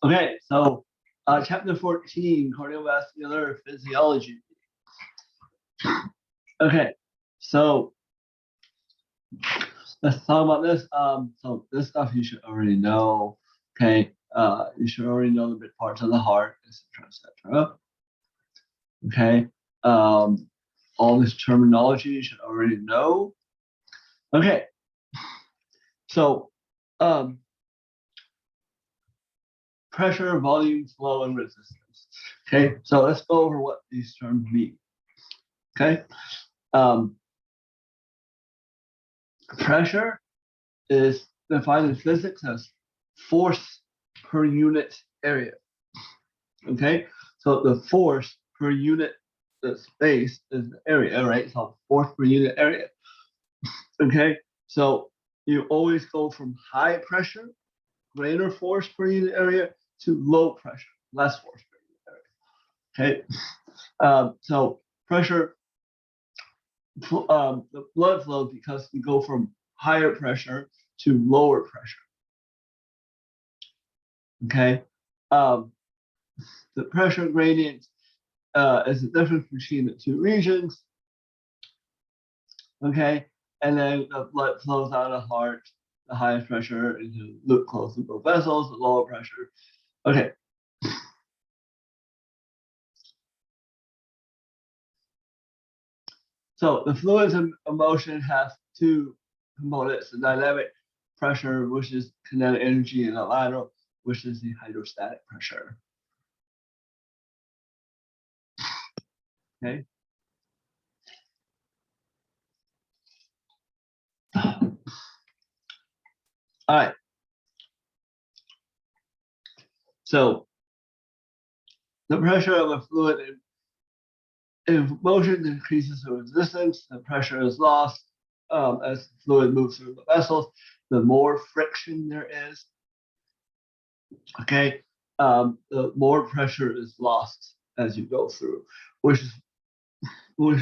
Okay, so chapter 14, cardiovascular physiology. Okay, so let's talk about this. So this stuff you should already know. Okay, you should already know the big parts of the heart, etc., etc. Okay, all this terminology you should already know. Okay, so pressure, volume, flow, and resistance. Okay, so let's go over what these terms mean. Okay, pressure is defined in physics as force per unit area. Okay, so the force per unit the space is the area, right? So force per unit area. Okay, so you always go from high pressure, greater force per unit area, to low pressure, less force per unit area. Okay, so pressure, the blood flow because you go from higher pressure to lower pressure. Okay, the pressure gradient is the difference between the two regions. Okay, and then the blood flows out of the heart, the highest pressure into closed loop vessels, the lower pressure. Okay. So the fluids in motion have two components: the dynamic pressure, which is kinetic energy, and the lateral, which is the hydrostatic pressure. Okay. All right. So the pressure of a fluid in motion increases the resistance. The pressure is lost as the fluid moves through the vessels. The more friction there is, okay, the more pressure is lost as you go through, which is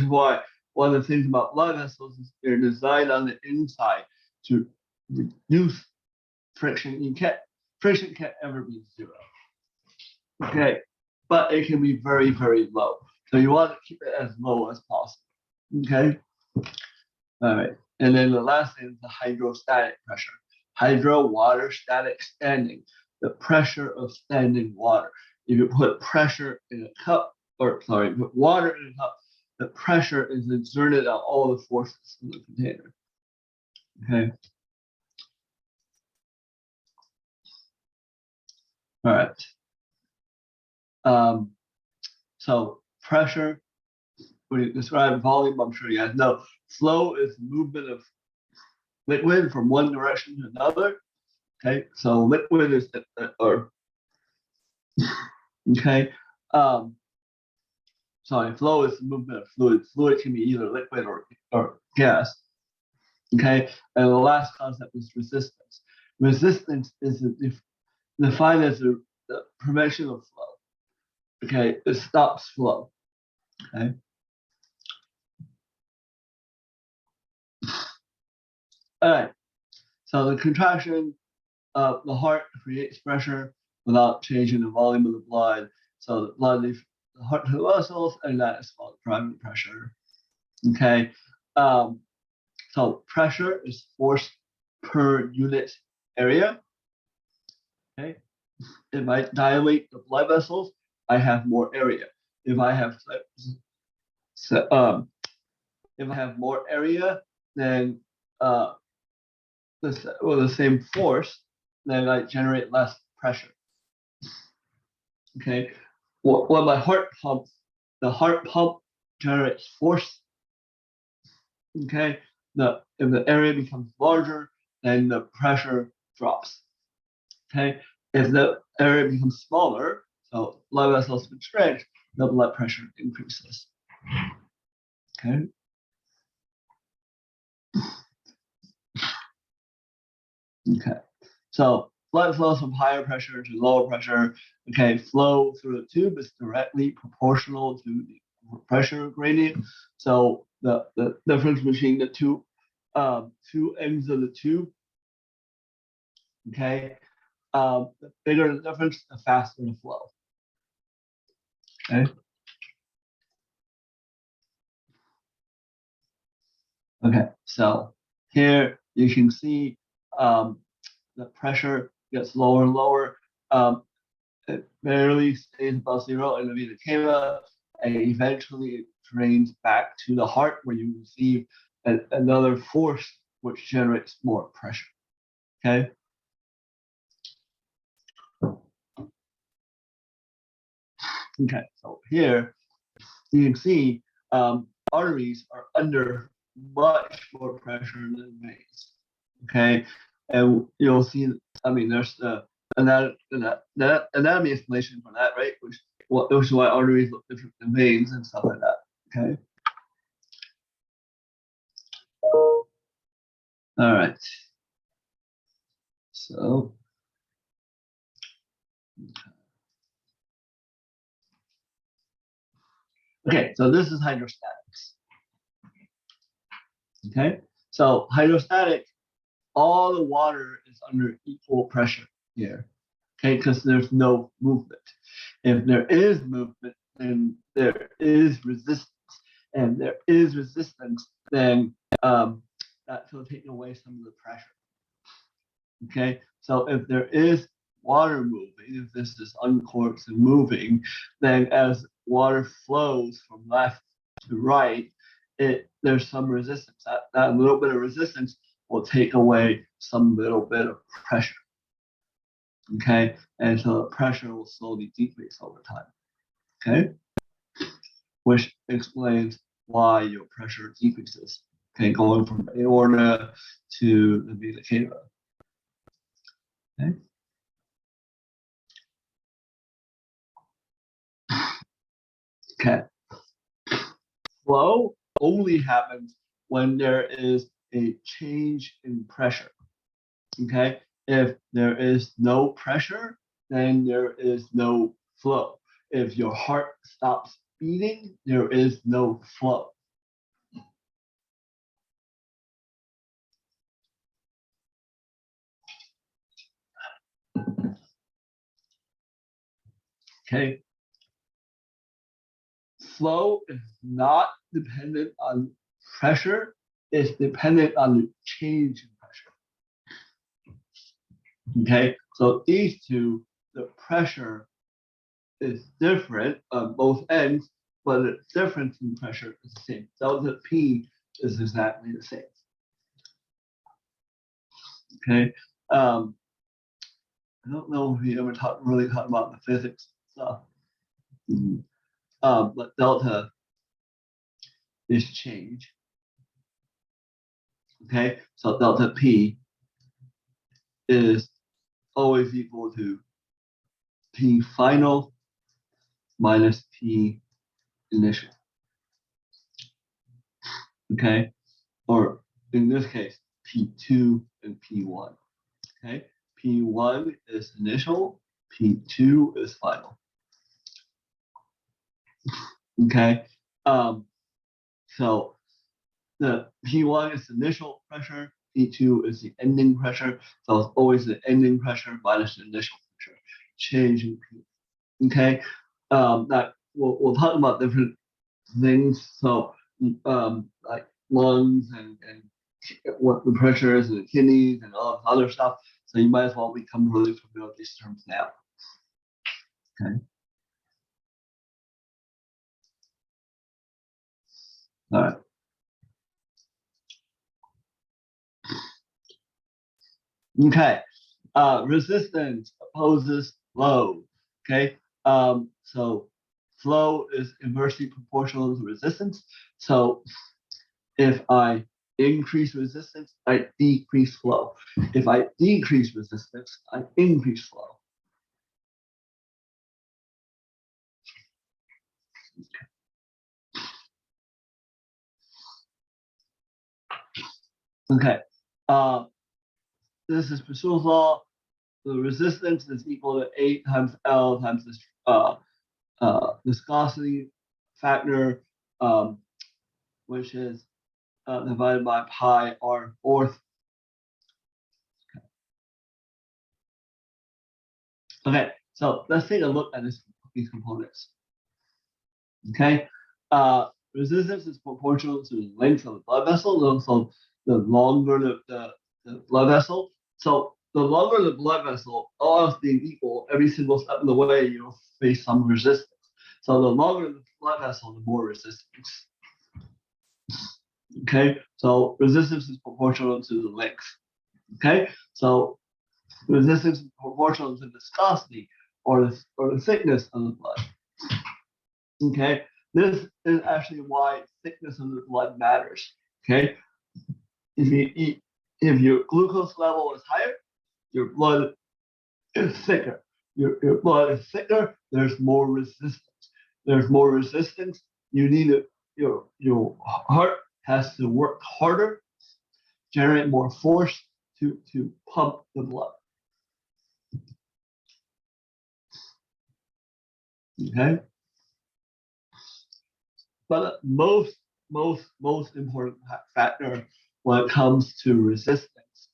why one of the things about blood vessels is they're designed on the inside to reduce friction. Friction can't ever be zero. Okay, but it can be very, very low. So you want to keep it as low as possible. Okay. All right. And then the last thing is the hydrostatic pressure. Hydro, water, static, standing. The pressure of standing water. If you put pressure in a cup, put water in a cup, the pressure is exerted on all the forces in the container. Okay. All right. So pressure, when you describe volume, I'm sure you guys know. Flow is movement of liquid from one direction to another. Okay, so liquid is okay. Sorry, flow is the movement of fluid. Fluid can be either liquid or gas. Okay, and the last concept is resistance. Resistance is defined as the prevention of flow. Okay, it stops flow. Okay. All right. So the contraction of the heart creates pressure without changing the volume of the blood. So the blood leaves the heart to the vessels, and that is called primary pressure. Okay. So pressure is force per unit area. Okay. If I dilate the blood vessels, I have more area. If I have more area, then the same force, then I generate less pressure. Okay. When my heart pumps, the heart pump generates force. Okay. If the area becomes larger, then the pressure drops. Okay. If the area becomes smaller, so blood vessels constrict, the blood pressure increases. Okay. Okay. So blood flows from higher pressure to lower pressure. Okay, flow through the tube is directly proportional to the pressure gradient. So the difference between the two ends of the tube, okay, the bigger the difference, the faster the flow. Okay. Okay, so here you can see the pressure gets lower and lower. It barely stays above zero in the vena cava, and eventually it drains back to the heart where you receive another force which generates more pressure. Okay. Okay, so here you can see arteries are under much more pressure than veins. Okay, and you'll see. I mean, there's the anatomy explanation for that, right? Which is why arteries look different than veins and stuff like that. Okay. All right. So. Okay, so this is hydrostatics. Okay, so hydrostatic, all the water is under equal pressure here. Okay, because there's no movement. If there is movement, then there is resistance, and there is resistance, then that's will take away some of the pressure. Okay, so if there is water moving, if this is uncorked and moving, then as water flows from left to right, there's some resistance. That little bit of resistance will take away some little bit of pressure. Okay, and so the pressure will slowly decrease over time. Okay, which explains why your pressure decreases. Okay, going from aorta to the vena cava. Okay. Okay. Flow only happens when there is a change in pressure. Okay. If there is no pressure, then there is no flow. If your heart stops beating, there is no flow. Okay. Flow is not dependent on pressure, it's dependent on the change in pressure. Okay. So these two, the pressure is different on both ends, but the difference in pressure is the same. Delta P is exactly the same. Okay. I don't know if we ever really talked about the physics stuff. But delta is change. Okay, so delta P is always equal to P final minus P initial. Okay, or in this case, P2 and P1. Okay, P1 is initial, P2 is final. Okay, so the P1 is the initial pressure, P2 is the ending pressure, so it's always the ending pressure minus the initial pressure, change in P. Okay, that we'll talk about different things. So, like lungs and what the pressure is in the kidneys and all this other stuff. So you might as well become really familiar with these terms now. Okay. All right. Okay. Resistance opposes flow. Okay. So flow is inversely proportional to resistance. So if I increase resistance, I decrease flow. If I decrease resistance, I increase flow. Okay. This is Purcell's law. The resistance is equal to 8 times L times this viscosity factor, which is divided by pi r fourth. Okay, so let's take a look at these components. Okay, resistance is proportional to the length of the blood vessel. So the longer the blood vessel, so the longer the blood vessel, all else being equal, every single step of the way you'll face some resistance. So the longer the blood vessel, the more resistance. Okay, so resistance is proportional to the length. Okay, so resistance is proportional to viscosity or the thickness of the blood. Okay, this is actually why thickness of the blood matters. Okay, if your glucose level is higher, your blood is thicker. Your blood is thicker. There's more resistance. There's more resistance. You need your heart has to work harder, generate more force to pump the blood. Okay, but most important factor when it comes to resistance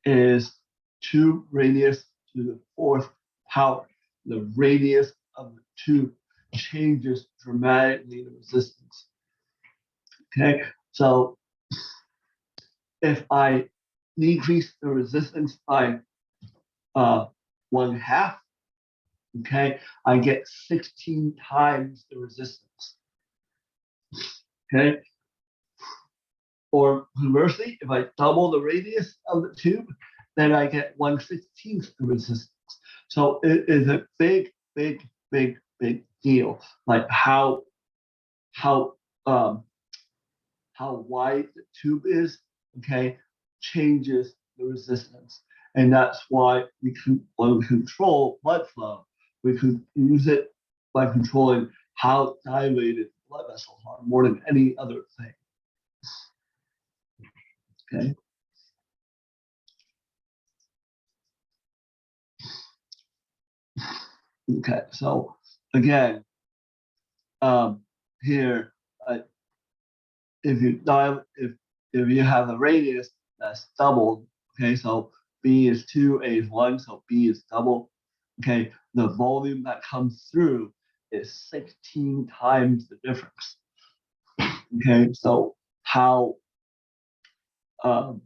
is tube radius to the fourth power. The radius of the tube changes dramatically the resistance. Okay, so if I decrease the resistance by 1/2, okay, I get 16 times the resistance. Okay, or conversely, if I double the radius of the tube, then I get 1/16 the resistance. So it is a big deal. Like how um, how wide the tube is, okay, changes the resistance. And that's why when we control blood flow, we can use it by controlling how dilated blood vessels are more than any other thing. Okay. Okay. So again, here, if you have a radius that's doubled, okay, so B is 2, A is 1, so B is double. Okay, the volume that comes through is 16 times the difference. Okay, so um,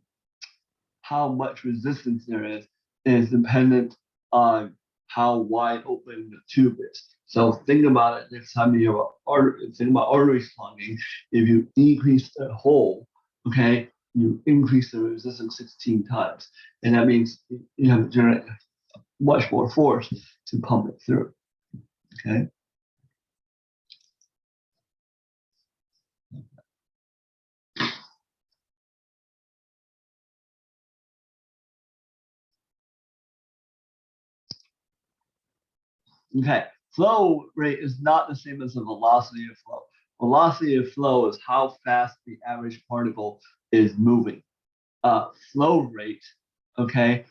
how much resistance there is dependent on how wide open the tube is. So think about it next time you think about arteries clogging. If you decrease the hole, okay, you increase the resistance 16 times. And that means you have to generate much more force to pump it through. Okay. Okay. Flow rate is not the same as the velocity of flow. Velocity of flow is how fast the average particle is moving. Flow rate, okay,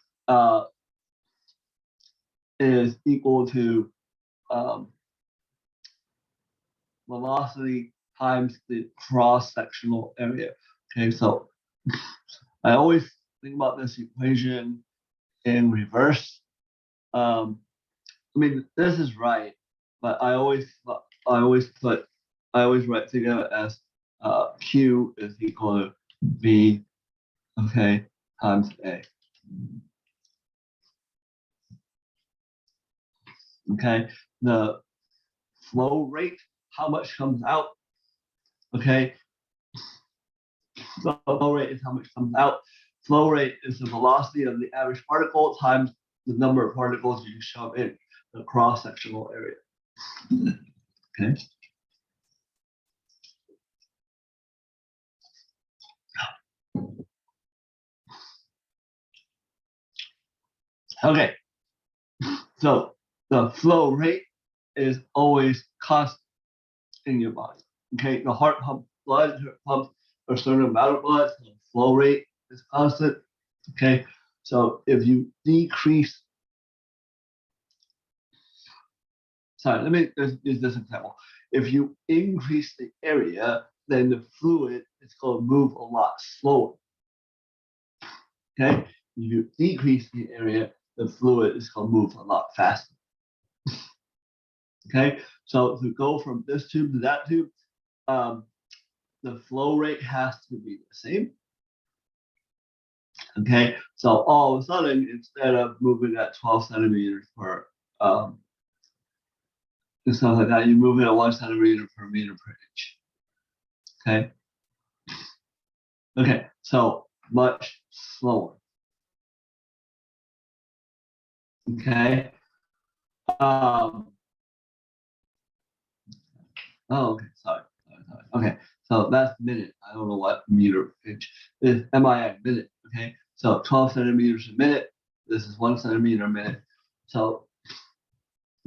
is equal to um, velocity times the cross-sectional area. Okay, so I always think about this equation in reverse. I mean, this is right, but I always write together as Q is equal to V, okay, times A. Okay, the flow rate, how much comes out, okay, the flow rate is how much comes out. Flow rate is the velocity of the average particle times the number of particles you shove in the cross-sectional area. Okay. Okay. So the flow rate is always constant in your body. Okay. The heart pumps blood, pumps a certain amount of blood, so the flow rate is constant. Okay. So if you decrease, sorry, let me use this example. If you increase the area, then the fluid is going to move a lot slower. Okay. If you decrease the area, the fluid is going to move a lot faster. Okay, so to go from this tube to that tube, the flow rate has to be the same. Okay, so all of a sudden, instead of moving at 12 centimeters per and stuff like that, you move it at 1 centimeter per meter per inch. Okay. Okay, so much slower. Okay. Oh, okay, sorry. Okay, so that's minute. I don't know what meter inch is. MIA minute. Okay, so 12 centimeters a minute. This is 1 centimeter a minute. So,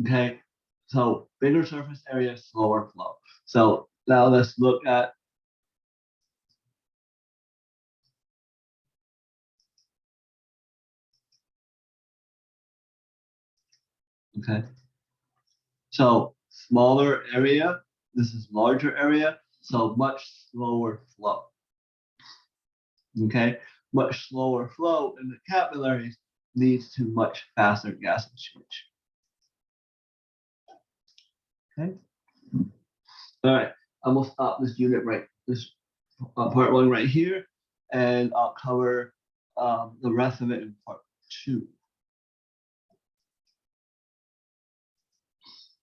okay, so bigger surface area, slower flow. So now let's look at. Okay, so smaller area. This is larger area. So much slower flow. Okay, much slower flow in the capillaries leads to much faster gas exchange. Okay. All right, I'm gonna stop this unit this part one right here, and I'll cover the rest of it in part two.